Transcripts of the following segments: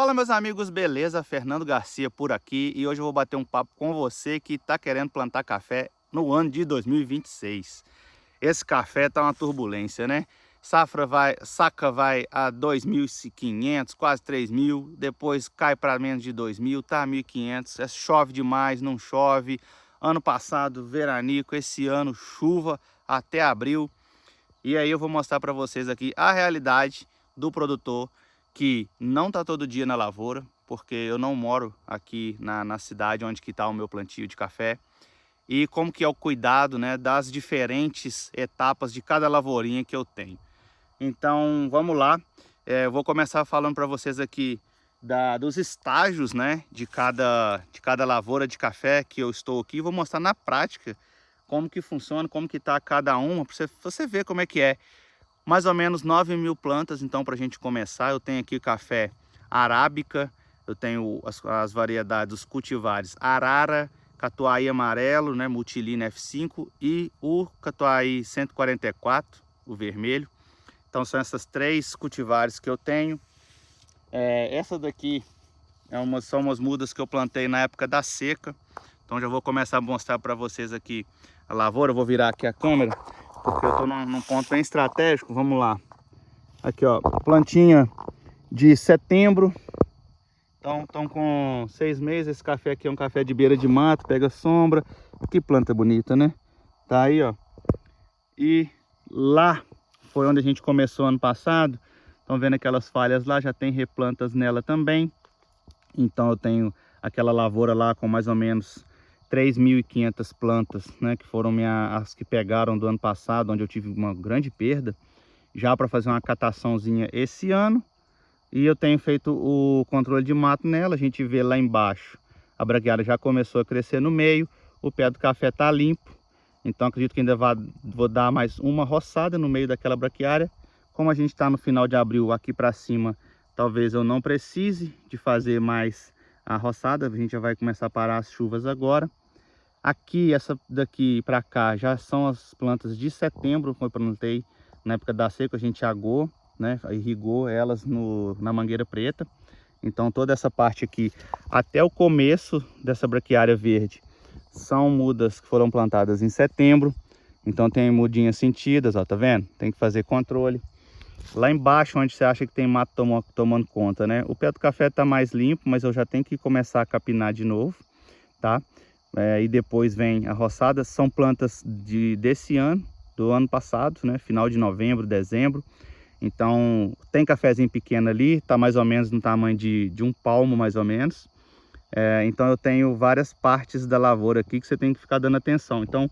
Fala meus amigos, beleza? Fernando Garcia por aqui e hoje eu vou bater um papo com você que está querendo plantar café no ano de 2026. Esse café tá uma turbulência, né? Saca vai a 2.500, quase 3.000, depois cai para menos de 2.000, tá 1.500, chove demais, não chove. Ano passado veranico, esse ano chuva até abril. E aí eu vou mostrar para vocês aqui a realidade do produtor que não está todo dia na lavoura, porque eu não moro aqui na cidade onde está o meu plantio de café, e como que é o cuidado, né, das diferentes etapas de cada lavourinha que eu tenho. Então vamos lá, eu vou começar falando para vocês aqui dos estágios, né, de cada lavoura de café que eu estou aqui. Vou mostrar na prática como que funciona, como que está cada uma, para você ver como é que é. Mais ou menos 9.000 plantas, então, para a gente começar. Eu tenho aqui café arábica, eu tenho as variedades, os cultivares Arara, Catuai amarelo, né, Mutilina F5 e o Catuai 144, o vermelho. Então são essas três cultivares que eu tenho. Essa daqui são umas mudas que eu plantei na época da seca. Então já vou começar a mostrar para vocês aqui a lavoura. Eu vou virar aqui a câmera, porque eu estou num ponto bem estratégico. Vamos lá. Aqui, ó, plantinha de setembro. Então estão com 6 meses. Esse café aqui é um café de beira de mato, pega sombra. Que planta bonita, né? Tá aí, ó. E lá foi onde a gente começou ano passado. Estão vendo aquelas falhas lá? Já tem replantas nela também. Então eu tenho aquela lavoura lá com mais ou menos 3.500 plantas, né? Que foram as que pegaram do ano passado, onde eu tive uma grande perda. Já para fazer uma cataçãozinha esse ano. E eu tenho feito o controle de mato nela. A gente vê lá embaixo, a braquiária já começou a crescer no meio. O pé do café está limpo. Então acredito que ainda vou dar mais uma roçada no meio daquela braquiária. Como a gente está no final de abril, aqui para cima, talvez eu não precise de fazer mais a roçada. A gente já vai começar a parar as chuvas agora. Aqui, essa daqui para cá, já são as plantas de setembro que eu plantei na época da seca. A gente agou, né, irrigou elas na mangueira preta. Então toda essa parte aqui, até o começo dessa braquiária verde, são mudas que foram plantadas em setembro. Então tem mudinhas sentidas, ó, tá vendo? Tem que fazer controle. Lá embaixo, onde você acha que tem mato tomando conta, né? O pé do café tá mais limpo, mas eu já tenho que começar a capinar de novo, tá? E depois vem a roçada. São plantas desse ano, do ano passado, né? Final de novembro, dezembro. Então tem cafezinho pequeno ali, tá mais ou menos no tamanho de um palmo, mais ou menos. Então eu tenho várias partes da lavoura aqui que você tem que ficar dando atenção. Então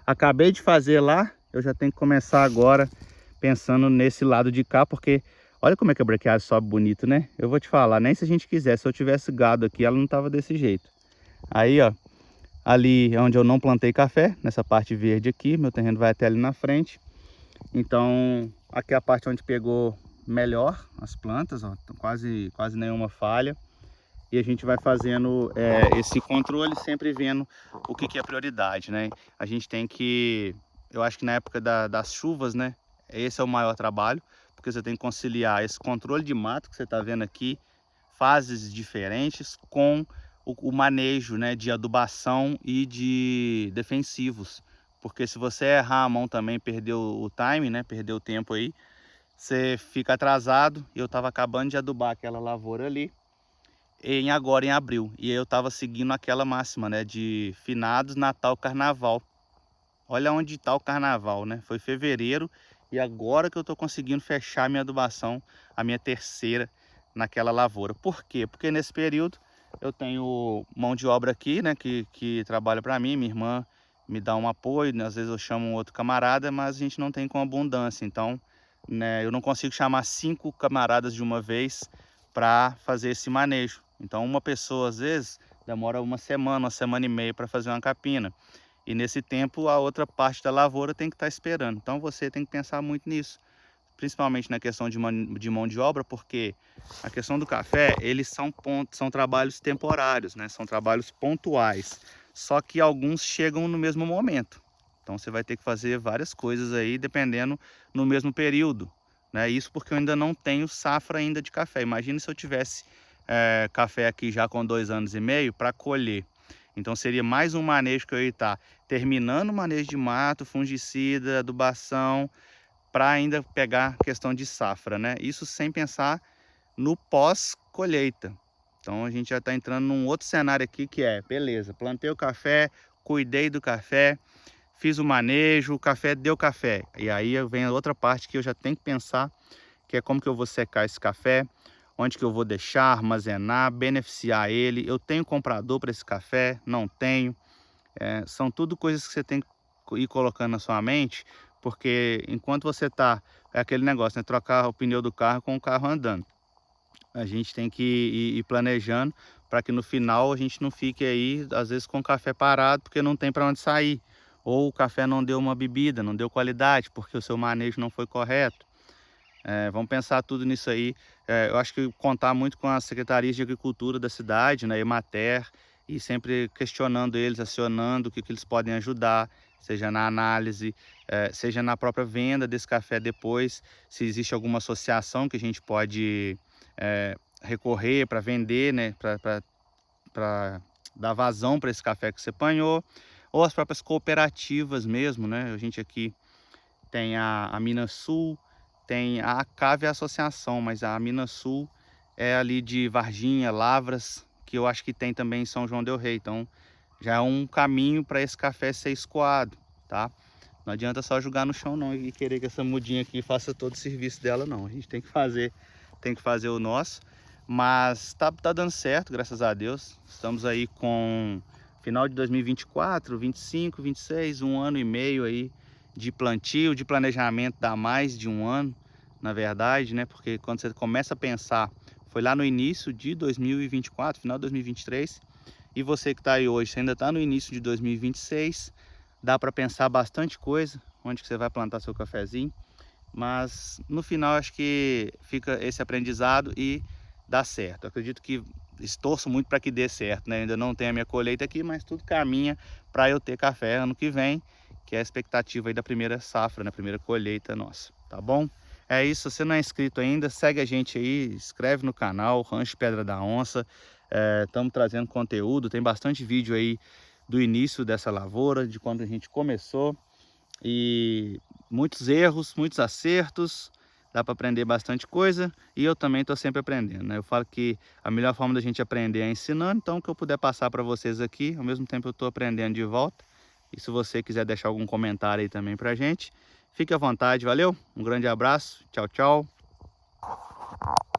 acabei de fazer lá, eu já tenho que começar agora pensando nesse lado de cá, porque olha como é que a braquiária sobe bonito, né? Eu vou te falar, nem se a gente quisesse, se eu tivesse gado aqui, ela não tava desse jeito. Aí, ó, ali é onde eu não plantei café, nessa parte verde aqui, meu terreno vai até ali na frente. Então aqui é a parte onde pegou melhor as plantas, ó, quase nenhuma falha. E a gente vai fazendo esse controle, sempre vendo o que é prioridade, né? A gente tem que, eu acho que na época das chuvas, né? Esse é o maior trabalho, porque você tem que conciliar esse controle de mato que você está vendo aqui, fases diferentes, com o manejo, né, de adubação e de defensivos. Porque se você errar a mão também, perder o time, né? Perder o tempo aí, você fica atrasado. Eu estava acabando de adubar aquela lavoura ali agora em abril, e eu estava seguindo aquela máxima, né, de finados, Natal, Carnaval. Olha onde está o Carnaval, né? Foi fevereiro e agora que eu estou conseguindo fechar minha adubação, a minha terceira naquela lavoura. Por quê? Porque nesse período eu tenho mão de obra aqui, né, que trabalha para mim. Minha irmã me dá um apoio, né? Às vezes eu chamo um outro camarada, mas a gente não tem com abundância. Então, né, eu não consigo chamar 5 camaradas de uma vez para fazer esse manejo. Então uma pessoa às vezes demora uma semana e meia para fazer uma capina. E nesse tempo a outra parte da lavoura tem que estar esperando. Então você tem que pensar muito nisso, principalmente na questão de mão de obra, porque a questão do café, eles são trabalhos temporários, né? São trabalhos pontuais. Só que alguns chegam no mesmo momento. Então você vai ter que fazer várias coisas aí, dependendo no mesmo período, né? Isso porque eu ainda não tenho safra ainda de café. Imagina se eu tivesse café aqui já com 2 anos e meio para colher. Então seria mais um manejo que eu ia estar terminando o manejo de mato, fungicida, adubação, para ainda pegar questão de safra, né? Isso sem pensar no pós-colheita. Então a gente já está entrando num outro cenário aqui que é, beleza, plantei o café, cuidei do café, fiz o manejo, o café deu café. E aí vem a outra parte que eu já tenho que pensar, que é como que eu vou secar esse café, onde que eu vou deixar, armazenar, beneficiar ele. Eu tenho comprador para esse café? Não tenho. São tudo coisas que você tem que ir colocando na sua mente, porque enquanto você está, é aquele negócio, né? Trocar o pneu do carro com o carro andando. A gente tem que ir planejando para que no final a gente não fique aí, às vezes, com o café parado, porque não tem para onde sair. Ou o café não deu uma bebida, não deu qualidade, porque o seu manejo não foi correto. Vamos pensar tudo nisso aí. Eu acho que contar muito com as secretarias de agricultura da cidade, né, Emater, e sempre questionando eles, acionando o que eles podem ajudar, seja na análise, seja na própria venda desse café depois, se existe alguma associação que a gente pode recorrer para vender, né, para dar vazão para esse café que você apanhou, ou as próprias cooperativas mesmo, né? A gente aqui tem a Minas Sul, tem a Cave Associação, mas a Minas Sul é ali de Varginha, Lavras, que eu acho que tem também em São João del Rei. Então já é um caminho para esse café ser escoado, tá? Não adianta só jogar no chão não e querer que essa mudinha aqui faça todo o serviço dela não. A gente tem que fazer o nosso, mas tá dando certo, graças a Deus. Estamos aí com final de 2024, 25, 26, um ano e meio aí de plantio, de planejamento, dá mais de um ano, na verdade, né? Porque quando você começa a pensar, foi lá no início de 2024, final de 2023, e você que está aí hoje, você ainda está no início de 2026, dá para pensar bastante coisa, onde que você vai plantar seu cafezinho, mas no final acho que fica esse aprendizado e dá certo. Eu acredito que torço muito para que dê certo, né? Ainda não tenho a minha colheita aqui, mas tudo caminha para eu ter café ano que vem, que é a expectativa aí da primeira safra, né? Primeira colheita nossa, tá bom? É isso, se você não é inscrito ainda, segue a gente aí, inscreve no canal Rancho Pedra da Onça. Estamos trazendo conteúdo, tem bastante vídeo aí do início dessa lavoura, de quando a gente começou, e muitos erros, muitos acertos, dá para aprender bastante coisa, e eu também estou sempre aprendendo, né? Eu falo que a melhor forma da gente aprender é ensinando, então o que eu puder passar para vocês aqui, ao mesmo tempo eu estou aprendendo de volta. E se você quiser deixar algum comentário aí também pra gente, fique à vontade, valeu? Um grande abraço, tchau, tchau.